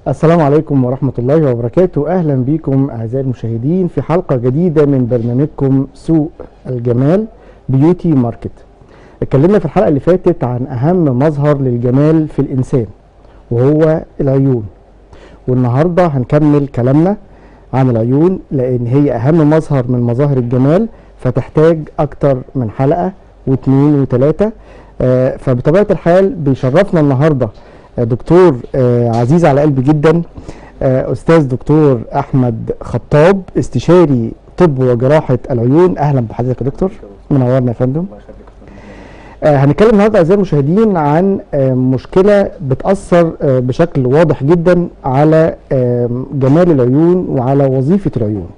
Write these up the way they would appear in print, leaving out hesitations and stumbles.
السلام عليكم ورحمة الله وبركاته. أهلا بكم أعزائي المشاهدين في حلقة جديدة من برنامجكم سوق الجمال بيوتي ماركت. اتكلمنا في الحلقة اللي فاتت عن أهم مظهر للجمال في الإنسان وهو العيون، والنهاردة هنكمل كلامنا عن العيون لأن هي أهم مظهر من مظاهر الجمال، فتحتاج أكتر من حلقة واثنين وثلاثة. فبطبيعة الحال بيشرفنا النهاردة دكتور عزيز على قلبي جدا، أستاذ دكتور أحمد خطاب، استشاري طب وجراحة العيون. أهلا بحضرتك يا دكتور، منورنا يا فندم. هنتكلم النهارده أعزائي المشاهدين عن مشكلة بتأثر بشكل واضح جدا على جمال العيون وعلى وظيفة العيون.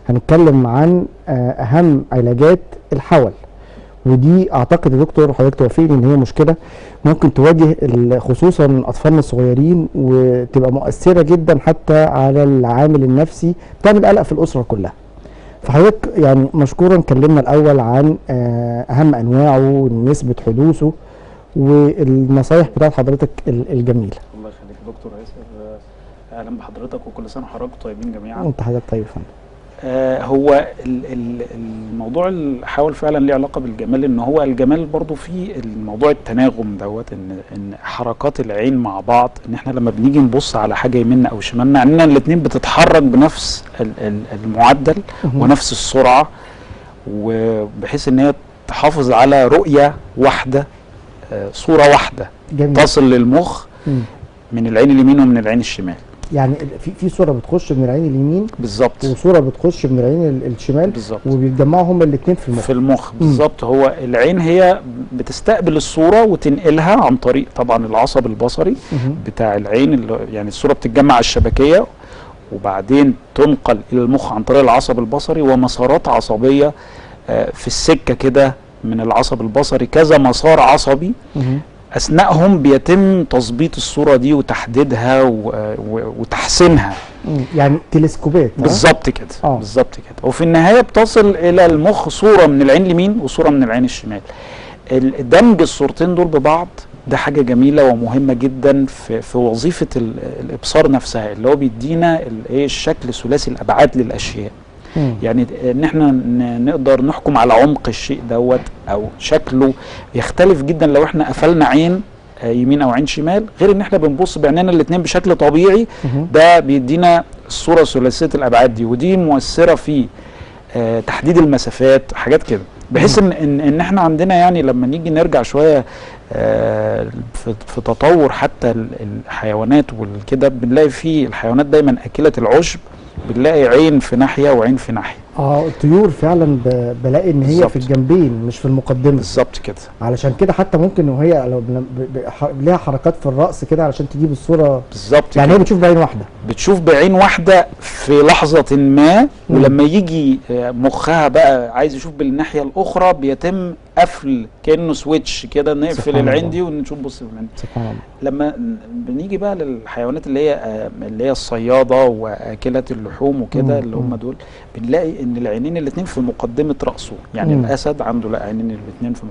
هنتكلم عن أهم علاجات الحول، ودي اعتقد يا دكتور حضرتك توافقني ان هي مشكله ممكن تواجه خصوصا اطفالنا الصغيرين وتبقى مؤثره جدا حتى على العامل النفسي، بتعمل قلق في الاسره كلها. فحضرتك يعني مشكورا كلمنا الاول عن اهم انواعه ونسبه حدوثه والنصايح بتاعت حضرتك الجميله. الله يخليك دكتور ياسر، اهلا بحضرتك وكل سنه وحضرتك طيبين جميعا. وانت حضرتك طيب يا فندم. هو الموضوع الحول فعلا ليه علاقه بالجمال، ان هو الجمال برضو في الموضوع التناغم دوت، ان حركات العين مع بعض، ان احنا لما بنيجي نبص على حاجه يمنا او شمالنا عندنا الاثنين بتتحرك بنفس المعدل ونفس السرعه، وبحيث ان هي تحافظ على رؤيه واحده، صوره واحده جميل. تصل للمخ من العين اليمين ومن العين الشمال. يعني في صوره بتخش من العين اليمين بالظبط، وصوره بتخش من العين الشمال بالظبط، وبيتجمعوا هما الاثنين في المخ بالظبط. هو العين هي بتستقبل الصوره وتنقلها عن طريق طبعا العصب البصري بتاع العين، اللي يعني الصوره بتتجمع على الشبكيه وبعدين تنقل الى المخ عن طريق العصب البصري، ومسارات عصبيه في السكه كده من العصب البصري، كذا مسار عصبي اثناءهم بيتم تظبيط الصوره دي وتحديدها وتحسينها، يعني تلسكوبات. بالظبط كده بالظبط كده. وفي النهايه بتصل الى المخ صوره من العين اليمين وصوره من العين الشمال. دمج الصورتين دول ببعض ده حاجه جميله ومهمه جدا في وظيفه الابصار نفسها، اللي هو بيدينا الشكل ثلاثي الابعاد للاشياء. يعني ان احنا نقدر نحكم على عمق الشيء دوت او شكله يختلف جدا لو احنا قفلنا عين يمين او عين شمال، غير ان احنا بنبص بعينينا الاثنين بشكل طبيعي. ده بيدينا الصوره ثلاثيه الابعاد دي، ودي مؤثره في تحديد المسافات، حاجات كده، بحيث ان احنا عندنا يعني لما نيجي نرجع شويه في تطور حتى الحيوانات والكده، بنلاقي في الحيوانات دايما اكله العشب، بنلاقي عين في ناحيه وعين في ناحيه. الطيور فعلا بلاقي ان هي بالزبط في الجنبين مش في المقدمه. بالظبط كده. علشان كده حتى ممكن وهي لو ليها حركات في الراس كده علشان تجيب الصوره بالظبط، يعني كده. هي بتشوف بعين واحده، بتشوف بعين واحده في لحظه ما، ولما يجي مخها بقى عايز يشوف بالناحيه الاخرى بيتم قفل كانه سويتش كده، نقفل العين دي ونشوف بص من. سبحان الله. لما بنيجي بقى للحيوانات اللي هي الصياده واكله اللحوم وكده، اللي هم دول، بنلاقي ان العينين الاثنين في مقدمه راسه. يعني الاسد عنده لا عينين الاثنين في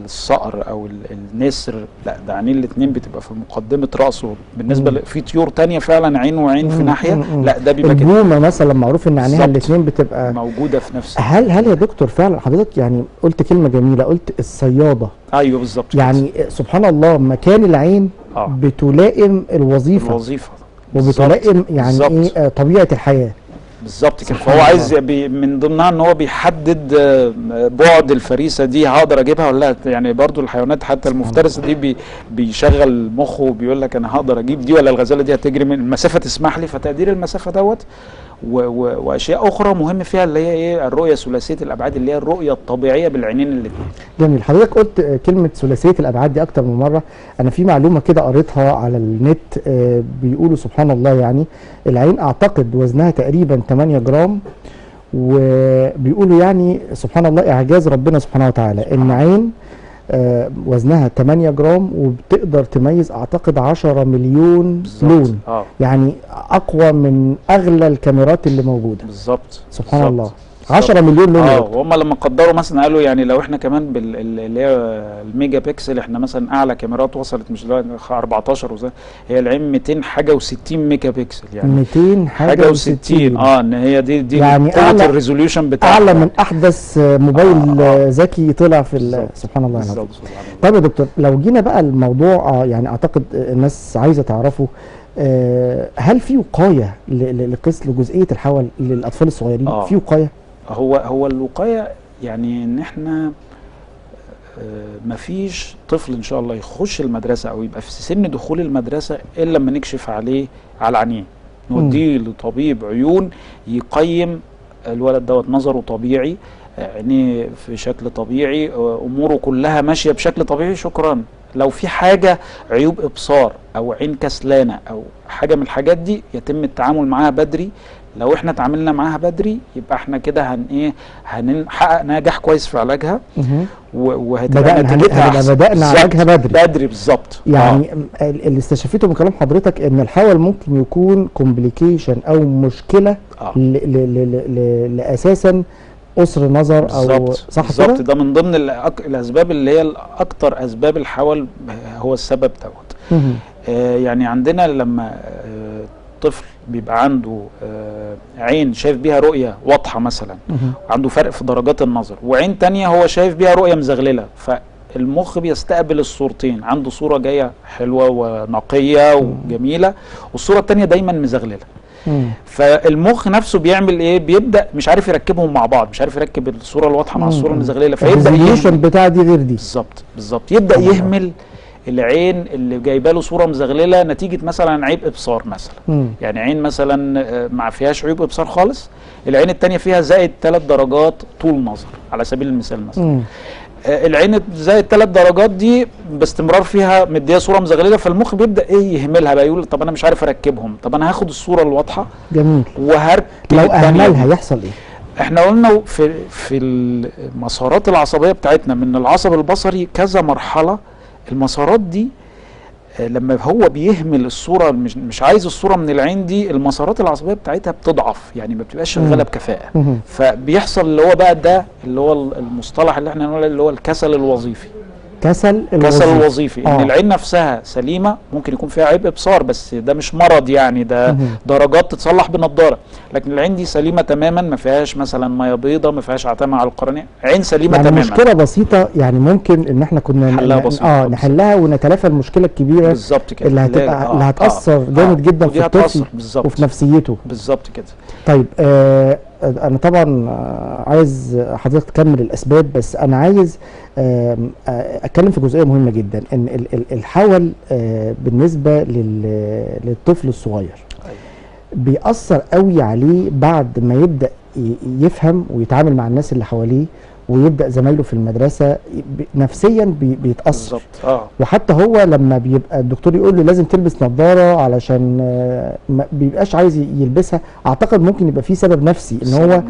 الصقر او النسر لا، ده عينين الاثنين بتبقى في مقدمه راسه. بالنسبه في طيور ثانيه فعلا عين وعين في ناحيه، لا ده بيبقى كده. البومه مثلا معروف ان عينيها الاثنين بتبقى موجوده في نفس. هل يا دكتور فعلا حضرتك يعني قلت كلمه جميله، قلت الصياده. ايوه بالظبط، يعني سبحان الله مكان العين بتلائم الوظيفه وبتلائم يعني ايه طبيعه الحياه. بالظبط كده. فهو عايز من ضمنها ان هو بيحدد بعد الفريسه دي، هقدر اجيبها ولا لا. يعني برضو الحيوانات حتى المفترسه دي بيشغل مخه وبيقول لك انا هقدر اجيب دي ولا الغزاله دي هتجري من المسافه تسمح لي، فتقدير المسافه دوت واشياء اخرى مهم فيها اللي هي ايه الرؤيه ثلاثيه الابعاد، اللي هي الرؤيه الطبيعيه بالعينين الاثنين. جميل. حضرتك قلت كلمه ثلاثيه الابعاد دي اكتر من مره. انا في معلومه كده قريتها على النت، بيقولوا سبحان الله يعني العين اعتقد وزنها تقريبا 8 جرام، وبيقولوا يعني سبحان الله اعجاز ربنا سبحانه وتعالى ان عين وزنها 8 جرام وبتقدر تميز اعتقد 10 مليون لون. يعني اقوى من اغلى الكاميرات اللي موجوده. بالظبط. سبحان الله. 10 مليون لون يا دكتور. وهم لما قدروا مثلا قالوا يعني لو احنا كمان اللي هي الميجا بكسل، احنا مثلا اعلى كاميرات وصلت مش 14 هي العين 200 حاجه و60 ميجا بكسل، يعني 200 حاجه و60. ان هي دي يعني قوه الريزوليوشن بتاعها، اعلى من احدث موبايل ذكي طلع في سبحان الله العظيم. طيب يا دكتور، لو جينا بقى الموضوع يعني اعتقد الناس عايزه تعرفه، هل في وقايه لجزئيه الحول للاطفال الصغيرين؟ في وقايه؟ هو الوقايه يعني ان احنا مفيش طفل ان شاء الله يخش المدرسه او يبقى في سن دخول المدرسه الا لما نكشف عليه على العينين، نوديه لطبيب عيون يقيم الولد دوت نظره طبيعي، عينيه في شكل طبيعي، اموره كلها ماشيه بشكل طبيعي، شكرا. لو في حاجه عيوب ابصار او عين كسلانه او حاجه من الحاجات دي يتم التعامل معاها بدري. لو احنا تعاملنا معاها بدري يبقى احنا كده هنحقق نجاح كويس في علاجها، وهتبقى نتيجتها احسن. بدأنا علاجها بدري بالظبط. يعني اللي استشفيته من كلام حضرتك ان الحول ممكن يكون كومبليكيشن او مشكله لاساسا قصر نظر او صح كده؟ بالظبط، ده من ضمن الاسباب اللي هي الاكثر اسباب الحول هو السبب دوت. يعني عندنا لما طفل بيبقى عنده عين شايف بيها رؤية واضحة مثلا، عنده فرق في درجات النظر، وعين تانية هو شايف بيها رؤية مزغللة، فالمخ بيستقبل الصورتين، عنده صورة جاية حلوة ونقية وجميلة، والصورة التانية دايما مزغللة. فالمخ نفسه بيعمل ايه؟ بيبدا مش عارف يركبهم مع بعض، مش عارف يركب الصوره الواضحه مع الصوره المزغلله، فيبدا يهمل بتاع دي غير دي. بالظبط يبدا يهمل العين اللي جايبه له صوره مزغلله نتيجه مثلا عيب ابصار مثلا. يعني عين مثلا ما فيهاش عيوب ابصار خالص، العين الثانيه فيها زائد 3 درجات طول نظر على سبيل المثال مثلا. العين زائد 3 درجات دي باستمرار فيها مديه صوره مزغلله، فالمخ بيبدا يهملها بقى، يقول طب انا مش عارف اركبهم، طب انا هاخد الصوره الواضحه جميل وهركب. لو اهملها يحصل ايه؟ احنا قلنا في المسارات العصبيه بتاعتنا من العصب البصري كذا مرحله. المسارات دي لما هو بيهمل الصوره، مش عايز الصوره من العين دي، المسارات العصبيه بتاعتها بتضعف، يعني ما بتبقاش شغاله بكفاءه. فبيحصل اللي هو بقى ده اللي هو المصطلح اللي احنا نقوله اللي هو الكسل الوظيفي. كسل الوظيفي ان العين نفسها سليمه، ممكن يكون فيها عيب ابصار بس ده مش مرض، يعني ده درجات تتصلح بنضاره، لكن العين دي سليمه تماما، ما فيهاش مثلا ميه بيضاء، ما فيهاش عتمه على القرنيه، عين سليمه يعني تماما. مشكله بسيطه، يعني ممكن ان احنا كنا نحلها ونتلافى المشكله الكبيره بالظبط كده اللي هتبقى اللي هتاثر جامد جدا في الطفل وفي نفسيته. بالظبط كده. طيب انا طبعا عايز حضرتك تكمل الاسباب، بس انا عايز اتكلم في جزئيه مهمه جدا، ان الحول بالنسبه للطفل الصغير بيأثر قوي عليه بعد ما يبدأ يفهم ويتعامل مع الناس اللي حواليه، ويبدأ زمايله في المدرسة نفسيا بيتأثر. وحتى هو لما بيبقى الدكتور يقول له لازم تلبس نظارة علشان ما بيبقاش عايز يلبسها، اعتقد ممكن يبقى فيه سبب نفسي ان هو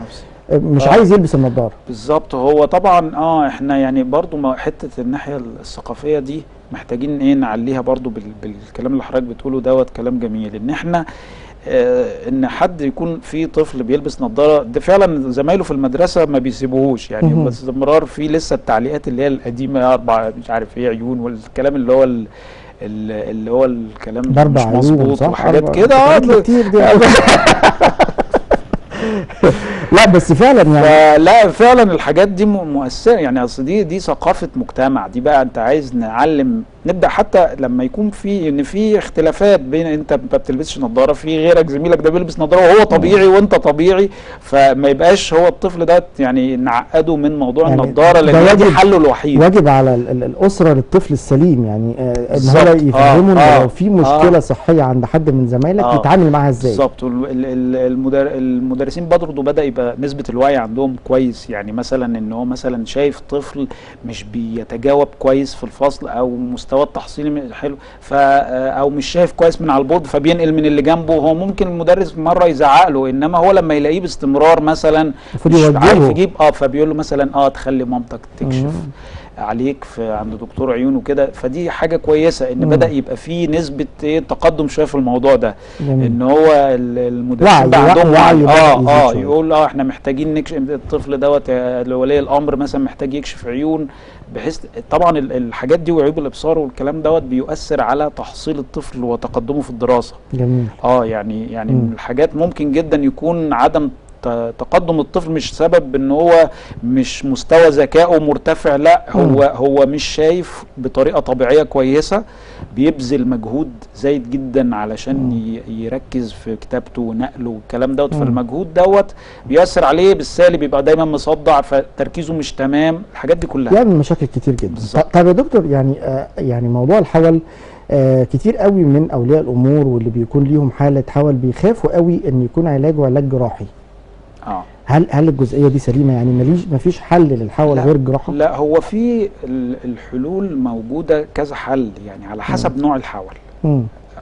مش عايز يلبس النظارة. بالظبط. هو طبعا احنا يعني برضو حتة الناحية الثقافية دي محتاجين نعليها برضو بالكلام اللي حضرتك بتقوله دوت، كلام جميل ان احنا ان حد يكون في طفل بيلبس نظاره، ده فعلا زمايله في المدرسه ما بيسيبوهوش، يعني باستمرار في لسه التعليقات اللي هي القديمه 4 مش عارف ايه عيون، والكلام اللي هو الكلام مش مظبوط وحاجات كده كتير دي لا بس فعلا يعني لا فعلا الحاجات دي مؤثره، يعني اصل دي ثقافه مجتمع، دي بقى انت عايز نعلم، نبدا حتى لما يكون في اختلافات بين انت ما بتلبسش نظاره، في غيرك زميلك ده بيلبس نظاره وهو طبيعي وانت طبيعي، فما يبقاش هو الطفل ده يعني نعقده من موضوع يعني النظاره، لان دي حله الوحيد. واجب على الاسره للطفل السليم، يعني ان هو يفهموا ان لو في مشكله صحيه عند حد من زمايلك يتعامل معاها ازاي. بالظبط. المدرسين برضه بدا يبقى نسبه الوعي عندهم كويس، يعني مثلا ان هو مثلا شايف طفل مش بيتجاوب كويس في الفصل او مستوى التحصيلي حلو، او مش شايف كويس من على البورد فبينقل من اللي جنبه، هو ممكن المدرس مره يزعق له، انما هو لما يلاقيه باستمرار مثلا مش عارف يجيب فبيقول له مثلا تخلي مامتك تكشف. عليك في عند دكتور عيون وكده، فدي حاجه كويسه ان بدا يبقى في نسبه تقدم شويه في الموضوع ده. جميل. ان هو المدرسين بقى عندهم وعي يقول احنا محتاجين نكشف الطفل دوت، ولي الامر مثلا محتاج يكشف عيون، بحيث طبعا الحاجات دي وعيوب الابصار والكلام دوت بيؤثر على تحصيل الطفل وتقدمه في الدراسه. جميل. يعني من الحاجات ممكن جدا يكون عدم تقدم الطفل مش سبب ان هو مش مستوى ذكائه مرتفع، لا هو مش شايف بطريقه طبيعيه كويسه، بيبذل مجهود زايد جدا علشان يركز في كتابته ونقله والكلام دوت، فالمجهود دوت بيأثر عليه بالسالب، بيبقى دايما مصدع، فتركيزه مش تمام، الحاجات دي كلها يعني مشاكل كتير جدا. طب يا دكتور، يعني موضوع الحول كتير قوي من اولياء الامور واللي بيكون ليهم حاله حول بيخافوا قوي ان يكون علاجه علاج جراحي. هل الجزئيه دي سليمه؟ يعني مفيش حل للحول غير الجراحه؟ لا، هو في الحلول موجوده كذا حل، يعني على حسب نوع الحول.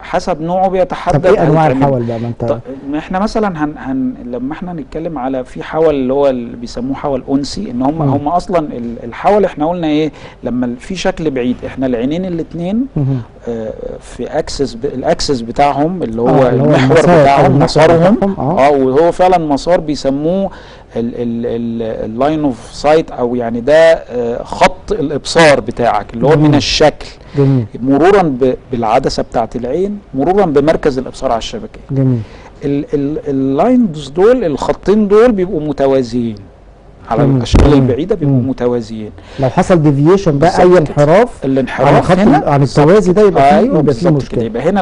حسب نوعه بيتحدد. طب ايه انواع الحول بقى؟ ما انت احنا مثلا لما احنا نتكلم على في حول اللي هو اللي بيسموه حول انسي، ان هم اصلا الحول احنا قلنا ايه، لما في شكل بعيد احنا العينين الاثنين في الاكسس بتاعهم اللي هو المحور بتاعهم مسارهم وهو فعلا مسار بيسموه اللاين اوف سايت، او يعني ده خط الابصار بتاعك اللي هو من الشكل. جميل. مرورا بالعدسه بتاعت العين، مرورا بمركز الابصار على الشبكيه. جميل. اللاينز دول، الخطين دول بيبقوا متوازيين على الاشكال البعيده، بيبقوا متوازيين. لو حصل ديفييشن بقى اي الانحراف هنا عن التوازي ده يبقى فيه مشكله. يبقى هنا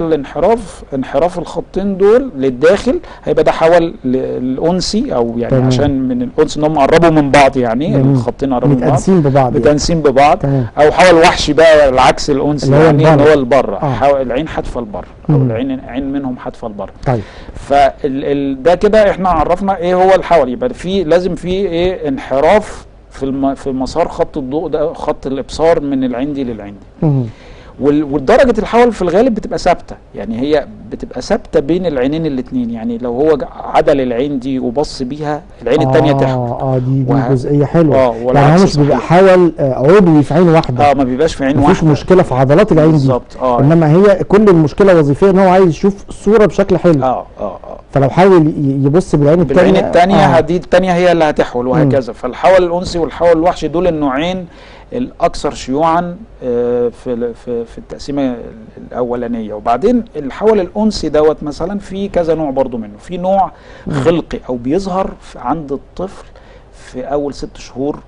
انحراف الخطين دول للداخل هيبقى ده حول الانسي، او يعني عشان من الانس ان هم قربوا من بعض، يعني الخطين قربوا من بعض متأنسين ببعض. او حول وحشي بقى العكس الانسي، يعني اللي هو البر، العين حادفه البر، او العين منهم حادفه البر. طيب ده كده احنا عرفنا ايه هو الحول. يبقى لازم في ايه انحراف في مسار خط الضوء ده، خط الابصار من العين دي للعين دي. والدرجه الحول في الغالب بتبقى ثابته، يعني هي بتبقى ثابته بين العينين الاثنين. يعني لو هو عدل العين دي وبص بيها، العين الثانيه تحول. دي جزئيه حلوه. يعني هو مش بيبقى حول عضوي في عين واحده. ما بيبقاش في عين واحده، مفيش مشكله في عضلات العين دي بالظبط. انما هي كل المشكله وظيفيه ان هو عايز يشوف الصوره بشكل حلو. فلو حاول يبص بالعين الثانيه دي الثانيه هي اللي هتحول، وهكذا. فالحول الانسي والحول الوحشي دول النوعين الاكثر شيوعا في التقسيمه الاولانيه. وبعدين الحول الانسي دوت مثلا في كذا نوع برضو منه. في نوع خلقي او بيظهر عند الطفل في اول 6 شهور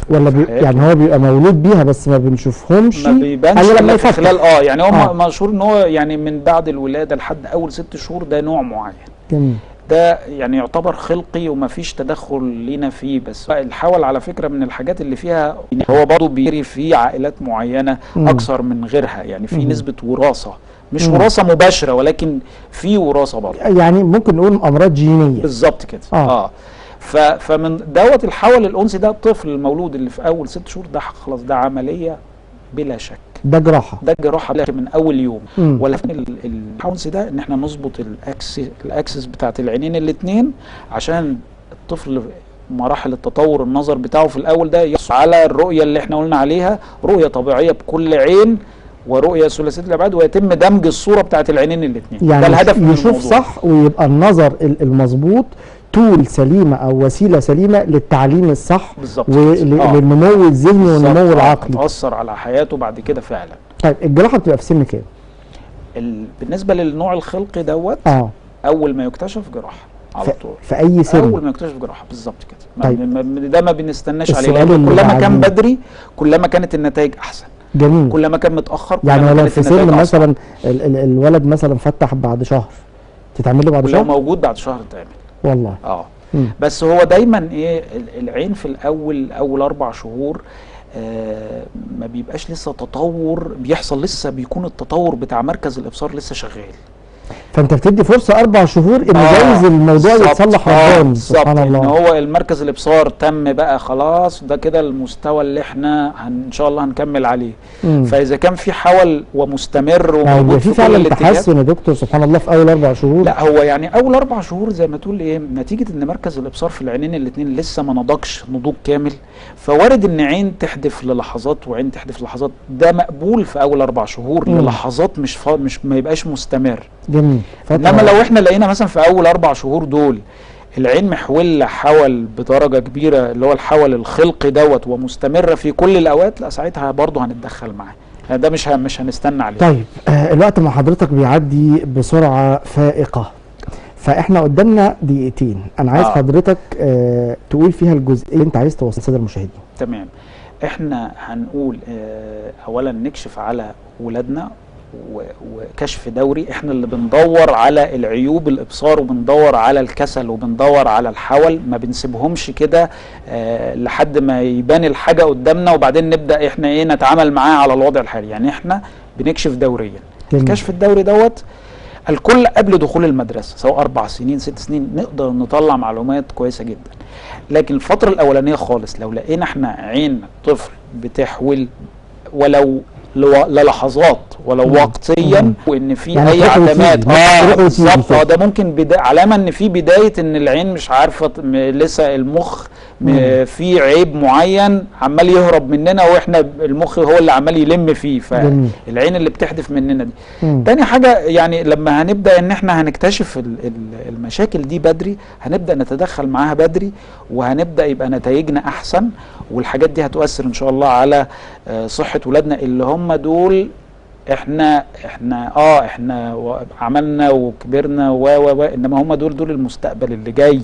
ولا يعني هو بيبقى مولود بيها بس ما بنشوفهمش، ما بيبانش الا في خلال يعني هو مشهور ان هو يعني من بعد الولاده لحد اول 6 شهور ده نوع معين. جميل. ده يعني يعتبر خلقي ومفيش تدخل لينا فيه. بس الحول على فكره من الحاجات اللي فيها هو برضه بيجري في عائلات معينه اكثر من غيرها، يعني في نسبه وراثه، مش وراثه مباشره ولكن في وراثه برضه، يعني ممكن نقول امراض جينيه بالظبط كده. فمن دوت الحول الانسي ده الطفل المولود اللي في اول 6 شهور ده خلاص ده عمليه بلا شك، ده جراحه من اول يوم. ولكن الحول الانسي ده ان احنا نظبط الاكسس بتاعت العينين الاثنين عشان الطفل مراحل التطور النظر بتاعه في الاول ده يحصل على الرؤيه اللي احنا قلنا عليها، رؤيه طبيعيه بكل عين ورؤيه ثلاثيه الابعاد، ويتم دمج الصوره بتاعت العينين الاثنين. يعني ده الهدف من يشوف صح ويبقى النظر المظبوط تول سليمه او وسيله سليمه للتعليم الصح بالظبط، وللنمو الذهني والنمو العقلي، تاثر على حياته بعد كده فعلا. طيب الجراحه بتبقى في سن كام؟ بالنسبه للنوع الخلقي دوت اول ما يكتشف جراحه على طول، في اي سن اول ما يكتشف جراحه بالظبط كده. طيب ده ما بنستناش عليه، لان كلما كان بدري كلما كانت النتائج احسن. جميل. كلما كان متاخر يعني ولو في سن مثلا الولد مثلا فتح بعد شهر تتعمل له بعد شهر؟ لو موجود بعد شهر تعمل والله. بس هو دايما ايه العين في اول 4 شهور ما بيبقاش لسه تطور بيحصل، لسه بيكون التطور بتاع مركز الابصار لسه شغال. فانت بتدي فرصه 4 شهور ان جايز الموضوع يتصلح رباني. سبحان الله. ان هو المركز الابصار تم بقى خلاص، ده كده المستوى اللي احنا ان شاء الله هنكمل عليه. فاذا كان في حول ومستمر وموجود في فعلا تحسن يا دكتور سبحان الله في اول 4 شهور؟ لا هو يعني اول 4 شهور زي ما تقول ايه، نتيجه ان مركز الابصار في العينين الاثنين لسه ما نضجش نضوج كامل، فوارد ان عين تحدف للحظات وعين تحدف للحظات، ده مقبول في اول 4 شهور للحظات، مش ما يبقاش مستمر. جميل. انما لو احنا لقينا مثلا في اول 4 شهور دول العين محولة حول بدرجة كبيرة اللي هو الحول الخلقي دوت ومستمرة في كل الأوقات، لا ساعتها برضه هنتدخل معاه. ده مش هنستنى عليه. طيب الوقت مع حضرتك بيعدي بسرعة فائقة، فاحنا قدامنا دقيقتين، أنا عايز حضرتك تقول فيها الجزئية اللي أنت عايز توصل للسادة المشاهدين. تمام. احنا هنقول أولا نكشف على ولادنا وكشف دوري، احنا اللي بندور على العيوب الابصار وبندور على الكسل وبندور على الحول، ما بنسيبهمش كده لحد ما يبان الحاجه قدامنا وبعدين نبدا احنا ايه نتعامل معاه على الوضع الحالي. يعني احنا بنكشف دوريا. الكشف الدوري دوت الكل قبل دخول المدرسه، سواء 4 سنين 6 سنين نقدر نطلع معلومات كويسه جدا. لكن الفتره الاولانيه خالص لو لقينا احنا عين طفل بتحول ولو للحظات ولو وقتيا وان في يعني اي علامات بالظبط ده ممكن علامه ان في بدايه ان العين مش عارفه لسه المخ في عيب معين عمال يهرب مننا واحنا المخ هو اللي عمال يلم فيه، فالعين اللي بتحدف مننا دي. تاني حاجه يعني لما هنبدا ان احنا هنكتشف المشاكل دي بدري، هنبدا نتدخل معاها بدري وهنبدا يبقى نتائجنا احسن، والحاجات دي هتؤثر ان شاء الله على صحه ولادنا اللي هم دول احنا عملنا وكبرنا انما هم دول المستقبل اللي جاي.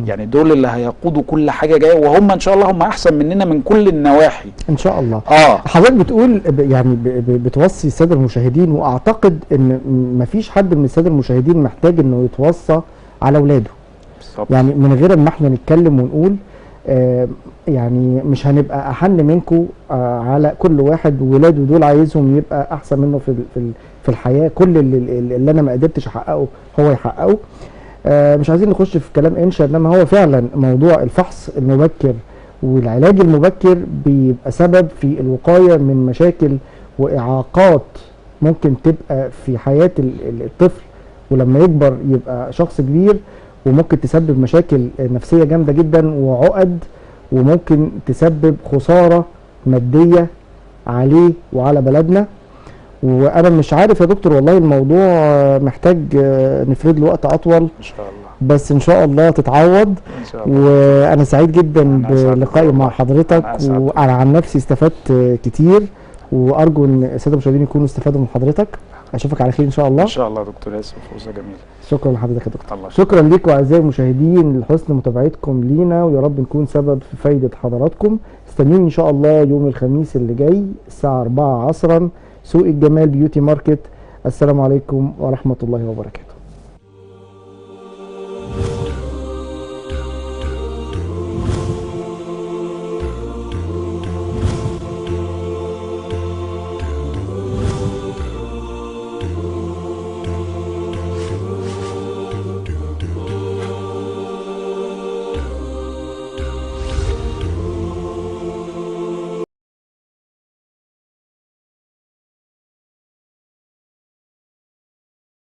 يعني دول اللي هيقودوا كل حاجه جايه، وهم ان شاء الله هم احسن مننا من كل النواحي ان شاء الله. حضرتك بتقول يعني بتوصي الساده المشاهدين، واعتقد ان مفيش حد من الساده المشاهدين محتاج انه يتوصى على اولاده. يعني من غير ما احنا نتكلم ونقول يعني مش هنبقى احن منكم على كل واحد ولاده دول عايزهم يبقى احسن منه في الحياه، كل اللي انا ما قدرتش احققه هو يحققه. مش عايزين نخش في كلام انشا، انما هو فعلا موضوع الفحص المبكر والعلاج المبكر بيبقى سبب في الوقايه من مشاكل واعاقات ممكن تبقى في حياه الطفل، ولما يكبر يبقى شخص كبير، وممكن تسبب مشاكل نفسية جامدة جدا وعقد، وممكن تسبب خسارة مادية عليه وعلى بلدنا. وانا مش عارف يا دكتور والله الموضوع محتاج نفرد له وقت اطول ان شاء الله، بس ان شاء الله تتعوض ان شاء الله. وانا سعيد جدا بلقائي مع حضرتك، وانا عن نفسي استفدت كتير، وارجو ان الساده المشاهدين يكونوا استفادوا من حضرتك. اشوفك على خير ان شاء الله. ان شاء الله دكتور ياسر، فرصه جميله. شكرا لحضرتك يا دكتور. شكرا لكم اعزائي المشاهدين لحسن متابعتكم لينا، ويا رب نكون سبب في فايده حضراتكم. استنوني ان شاء الله يوم الخميس اللي جاي الساعه 4 عصرا، سوق الجمال بيوتي ماركت. السلام عليكم ورحمه الله وبركاته.